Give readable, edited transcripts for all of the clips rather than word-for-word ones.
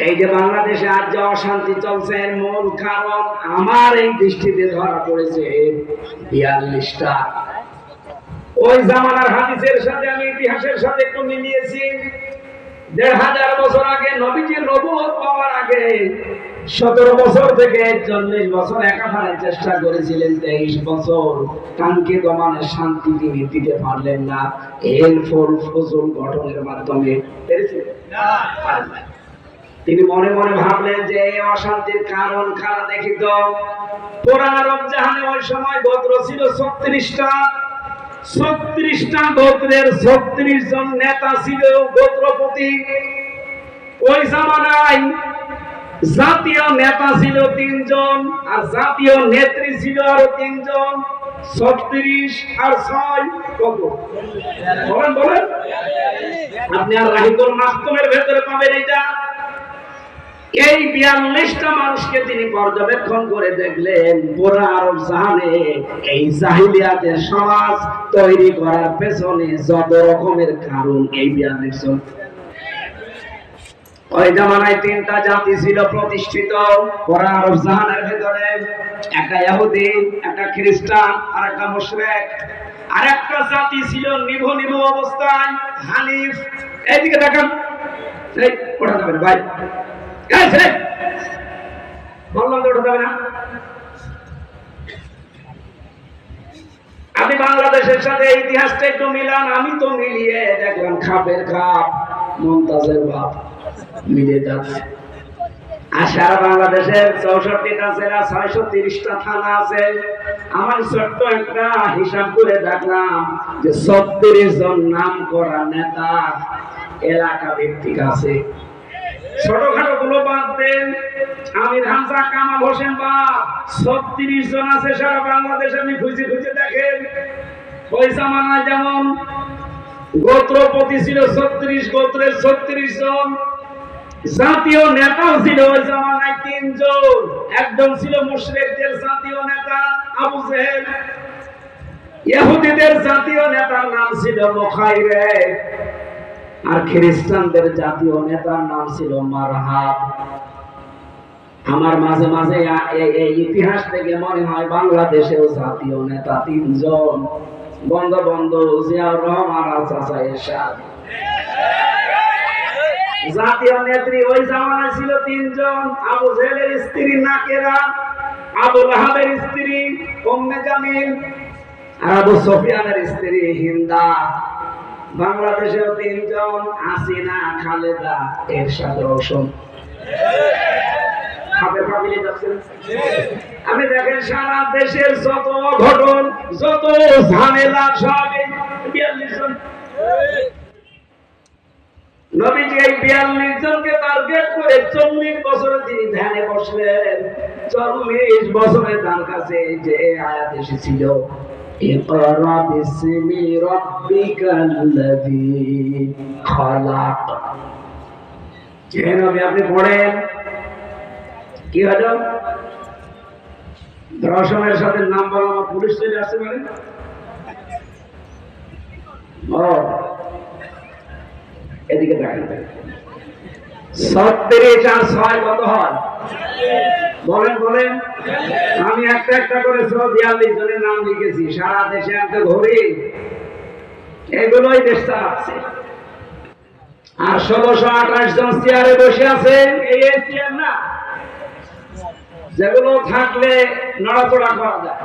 এই যে বাংলাদেশে আজ যে অশান্তি চলছে এর মূল কারণ আমার এই দৃষ্টিতে ধরা পড়েছে 42টা। ওই জামানার হাদিসের সাথে আমি ইতিহাসের সাথে একটু মিলিয়েছি। ১,৫০০ বছর আগে নবীজির নবুয়ত পাওয়ার আগে ১৭ বছর থেকে ৪০ বছর একাধারে চেষ্টা করেছিলেন। ২৩ বছর কাঙ্ক্ষিত মানে শান্তি তিনি দিতে পারলেন না এল ফল ফজল গঠনের মাধ্যমে। তিনি মনে মনে ভাবলেন যে এই অশান্তির কারণ খারাপ দেখি তো। পুরা আরব জাহানে ওই সময় গোত্র ছিল ৩৬টা। ৩৬টা গোত্রের ৩৬ জন নেতা ছিল, গোত্রপতি। ওই জামানায় জাতীয় নেতা ছিল ৩ জন আর জাতীয় নেত্রী ছিল আরো ৩ জন। ৩৬ আর ৬ কত? বলেন বলেন। আপনি আর রাহিকুল মাহতুমের ভেতরে পাবেন এটা। এই ৪২টা মানুষকে তিনি পর্যবেক্ষণ করে দেখলেন পুরা আরব জাহানে এই জাহিলিয়াতের সমাজ তৈরি করার পেছনে যত রকমের কারণ এই ৪২ জন। ওই জামানায় ৩টা জাতি ছিল প্রতিষ্ঠিত পুরা আরব জাহানের ভেতরে। একটা ইহুদি, একটা খ্রিস্টান আর একটা মুশরিক। আর একটা জাতি ছিল নিভু নিভু অবস্থায়, হানিফ। এইদিকে দেখেন, এই ওঠা যাবে না ভাই, বললাম তো ওঠা যাবে না। আমি বাংলাদেশের সাথে ইতিহাসটা একটু মিলান। আমি তো মিলিয়ে দেখলাম খাপের খাপ, মমতাজের বাপ মিলে যাচ্ছে। আর সারা বাংলাদেশের ৬৪টা জেলা, ৬৩০টা থানা আছে। আমার ছোট্ট একটা হিসাব করে দেখলাম যে ৩৬ জন নাম করা নেতা এলাকা ভিত্তিক আছে। ছোটখাটো গুলো বাদ দেন, আমির হামজা, কামাল হোসেন বা ৩৬ জন আছে সারা বাংলাদেশে। আপনি খুঁজে খুঁজে দেখেন। ওই জামানায় যেমন গোত্রপতি ছিল ৩৬ গোত্রের ৩৬ জন। জাতীয় নেতাও ছিল ওই জামানায় ৩ জন। একজন ছিল মুশরিকদের জাতীয় নেতা আবু জেহেল। ইহুদিদের জাতীয় নেতার নাম ছিল মুখাইরিক। আর খ্রিস্টানদের জাতীয় নেতার নাম ছিল মারহাব। আমার মাঝে মাঝে এই ইতিহাস থেকে মনে হয় বাংলাদেশেও জাতীয় নেতা ৩ জন, বঙ্গবন্ধু জিয়াউর রহমান আর চাচা এরশাদ। জাতীয় নেত্রী ওই জামানায় ছিল ৩ জন। আবু জেহেলের স্ত্রী নাকেরা, আবু লাহাবের স্ত্রী উম্মে জামিল, আর আবু সুফিয়ানের স্ত্রী হিন্দা। বাংলাদেশেও ৩ জন, হাসিনা, খালেদা, এরশাদ, রওশন। আপনি দেখেন সারা দেশের যত অঘটন, যত ঝামেলা সব এই ৪২ জন। নবীজি এই ৪২ জনকে টার্গেট করে ৪০ বছরে তিনি ধ্যানে বসলেন। ৪০ বছরে তার কাছে যে আয়াত এসেছিল, ইকরা বিসমি রাব্বিকাল্লাযী খালাক। যে নবী আপনি পড়েন, কি হলো? রওশনের সাথে নাম বলা পুলিশ চলে আসতে পারে। এদিকে দেখেন, ৩৬ আর ৬ কত হয়? বলেন বলেন। আমি একটা একটা করে ৪২ জনের নাম লিখেছি। সারা দেশে একটা ঘড়ি এগুলোই দেশ চালাচ্ছে। আর ১৬২৮ জন চেয়ারে বসে আছেন। এই চেয়ার না, যেগুলো থাকলে নড়াচড়া করা যায়।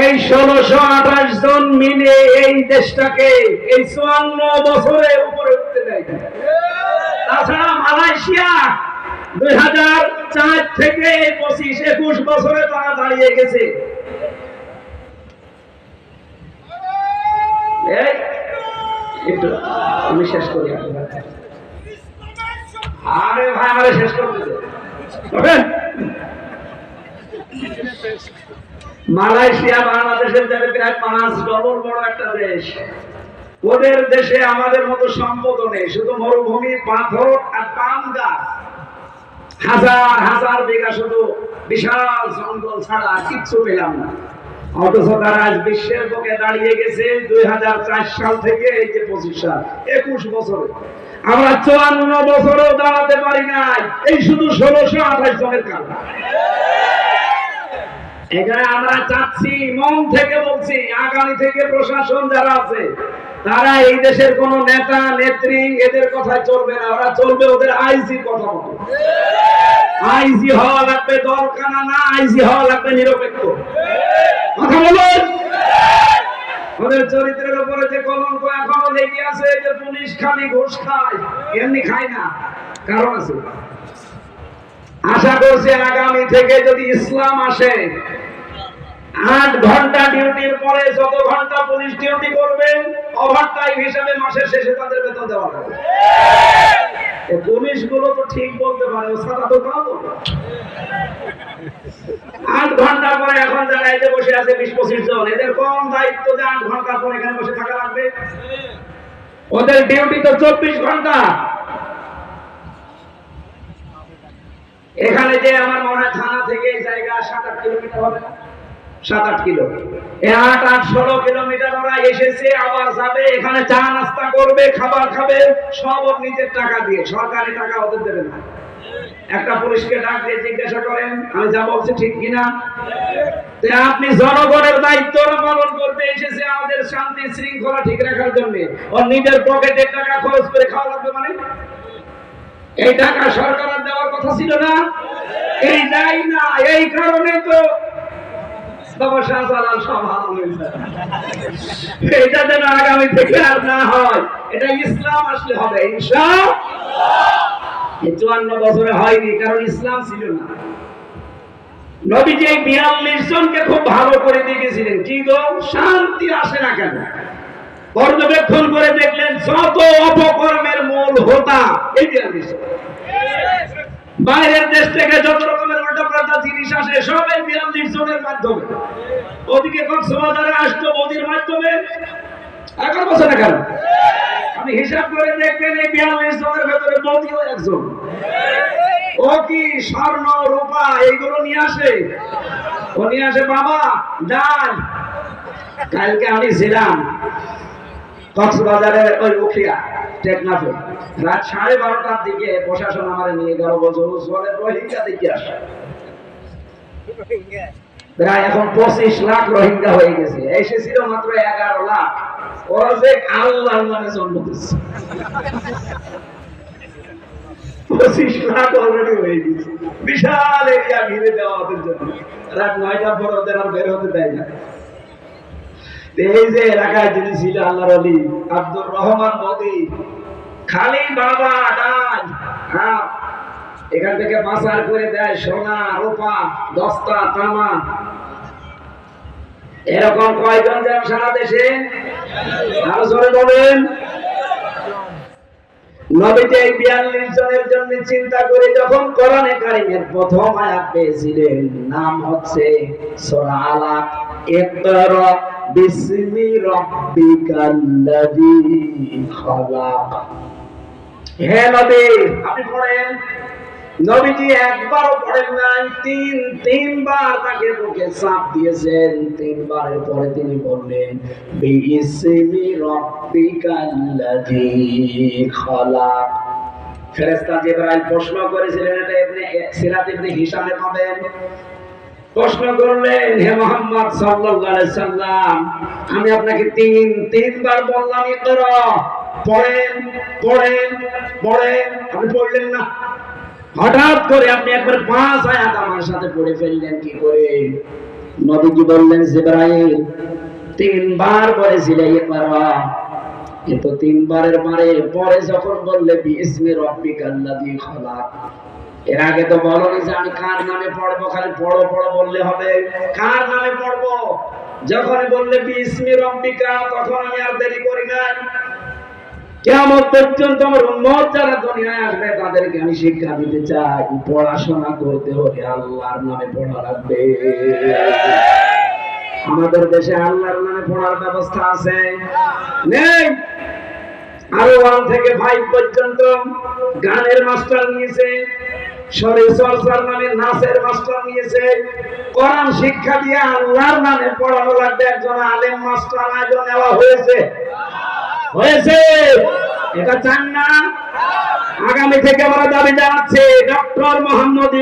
এই ১৬২৮ জন মিলে এই দেশটাকে এই ৫৪ বছরে উপরে উঠতে দেয়। তাছাড়া মালয়েশিয়া ২০০৪ থেকে ২৫-২১ বছরে তারা দাঁড়িয়ে গেছে। একটু আমি শেষ করি। আরে ভাই, আমারে শেষ করতে দেন। মালয়েশিয়া বাংলাদেশের থেকে প্রায় ৫ ডবল বড় একটা দেশ। ওদের দেশে আমাদের মতো সম্পদ নেই, শুধু মরুভূমি, পাথর আর পাম গাছ। হাজার হাজার বিঘা শুধু বিশাল জঙ্গল ছাড়া কিচ্ছু পেলাম না। অথচ তারা আজ বিশ্বের বুকে দাঁড়িয়ে গেছে 2004 সাল থেকে এই যে 25 সাল 21 বছরে। আমরা 54 বছরেও দাঁড়াতে পারি নাই, এই শুধু 1628 জনের কারণে। এখানে আমরা চাচ্ছি, মন থেকে বলছি, আগামী থেকে প্রশাসন যারা আছে তারা এই দেশের কোন নেতা নেত্রী এদের কথা চলবে না, ওরা চলবে ওদের আইজি কথা মতো। আইজি হওয়া লাগবে দলকানা না, আইজি হওয়া লাগবে নিরপেক্ষ। কথা বলুন। ওদের চরিত্রের উপরে যে কলঙ্ক এখনো লেগে আছে, যে পুলিশ খালি ঘুষ খায়, এমনি খায় না, কারণ আছে। আশা করছি আগামী থেকে যদি ইসলাম আসে, 8 ঘন্টা ডিউটির পরে যত ঘন্টা পুলিশ ডিউটি করবে ওভারটাইম হিসাবে মাসের শেষে তাদের বেতন দেওয়া হবে। এই পুলিশ গুলো তো ঠিক বলতে পারে, ও সাদা তো কাও বলবে। 8 ঘন্টা পরে এখন যারা এসে বসে আছে 20-25 জন, এদের কম দায়িত্ব যে 8 ঘন্টা পরে এখানে বসে থাকা লাগবে? ওদের ডিউটি তো 24 ঘন্টা। এখানে যে আমার মনে হয় থানা থেকে এই জায়গা 7-8 কিলোমিটার হবে না, 7-8 কিলো, 8-16 কিলোমিটার ওরা এসেছে, আবার যাবে, এখানে চা নাস্তা করবে, খাবার খাবে, সব ওর নিজের টাকা দিয়ে, সরকারি টাকা ওদের দেবে না। একটা পুলিশকে ডাক দিয়ে জিজ্ঞাসা করেন আমি যা বলছি ঠিক কিনা? আপনি জনগণের দায়িত্ব পালন করতে এসেছে, আমাদের শান্তি শৃঙ্খলা ঠিক রাখার জন্য, ওর নিজের পকেটের টাকা খরচ করে খাওয়া লাগবে মানে? এই টাকা সরকারের দেওয়ার কথা ছিল না? এই দেয় না, এই কারণে তো এটা যেন আগামী থেকে আর না হয়, এটা ইসলাম আসলে হবে ইনশাআল্লাহ। 54 বছরে হয়নি, কারণ ইসলাম ছিল না। নবীজি 42 জনকে খুব ভালো করে দেখেছিলেন, কি গো শান্তি আসে না কেন? পর্যবেক্ষণ করে দেখলেন যত অপকর্মের মূল হোতা এই 42 জন। বাইরের দেশ থেকে যত রকমের উল্টাপাল্টা জিনিস আসে সব এই 42 জনের মাধ্যমে। ওদিকে কক্সবাজারে আসতো মোদির মাধ্যমে, 11 বছর না কেন? আমি হিসাব করে দেখবেন এই 42 জনের ভেতরে মোদিও একজন। ও কি স্বর্ণ রূপা এইগুলো নিয়ে আসে? ও নিয়ে আসে বাবা ডাল। কালকে আমি ছিলাম কক্সবাজারের ওই উখিয়া টেকনাফে, রাত 12:30টার দিকে প্রশাসন আমার নিয়ে গেল, বলছে রোহিঙ্গা দিকে আসে। প্রায় এখন 25 লাখ রোহিঙ্গা হয়ে গেছে, এসেছিল মাত্র 11 লাখ। ওরা যে আল্লাহর নামে জন্ম দিচ্ছে, 25 লাখ অলরেডি হয়ে গেছে। বিশাল এরিয়া ঘিরে দেওয়া ওদের জন্য, রাত 9টার পর ওদের আর বের হতে দেয় না। এই যে এলাকায় যিনি ছিল আল্লাহর ওলি আব্দুর রহমান মোদি, খালি বাবা ডাল, এখান থেকে পাচার করে দেয় সোনা রূপা দস্তা তামা। এরকম কয়জন যেন সারা দেশে? আরো জোরে বলেন। নবীজি 42 জনের জন্য চিন্তা করে যখন কোরআনে কারিমের প্রথম আয়াত পেয়েছিলেন, নাম হচ্ছে সূরা আলাক, ইকরা বিসমি রাব্বিকাল্লাযী খালাক। হে নবী আপনি পড়েন। নবীজি একবারও পড়েন নাই, তিনবার তাকে বুকে চাপ দিয়েছেন। 3 বারের পরে তিনি বললেন বিসমি রাব্বিকাল্লাযী খালাক। ফেরেশতা জিবরাইল প্রশ্ন করেছিলেন, এটা সিরাত ইবনে হিশামে পাবেন। প্রশ্ন করলেন, হে মুহাম্মদ সাল্লাল্লাহু আলাইহি সাল্লাম, আমি আপনাকে তিনবার বললাম ইকরা, পড়েন পড়েন পড়েন, আপনি পড়লেন না। হঠাৎ করে আপনি একবার 5 আয়াত আমার সাথে পড়ে ফেললেন কি করে? নবীজি বললেন, জিবরাইল 3 বার বলেছিলেন ইকরা, কিন্তু 3 বারের পরে যখন বললে বিসমি রাব্বিকাল্লাযী খালাক, এর আগে তো বলনি যে আমি কার নামে পড়বো, খালি পড়ো পড়ো বললে হবে? কার নামে পড়বো? যখন বললে বিসমি রাব্বিকা, তখন আমি আর দেরি করি না। কিয়ামত পর্যন্ত আমার উম্মত যারা দুনিয়ায় আসবে তাদেরকে আমি শিক্ষা দিতে চাই, পড়াশোনা করতে হলে আল্লাহর নামে পড়া লাগবে। আমাদের দেশে আল্লাহর নামে পড়ার ব্যবস্থা আছে? নেই। আরো 1 থেকে 5 পর্যন্ত গানের মাস্টার নিয়েছে, শরীর চর্চার নামে নাচের মাস্টার নিয়েছে, কোরআন শিক্ষা দিয়ে আল্লাহর নামে পড়ানো লাগবে একজন আলেম মাস্টার আজও নেওয়া হয়েছে। এটা চান না? আগামী থেকে আমরা দাবি জানাচ্ছি ডক্টর মোহাম্মদ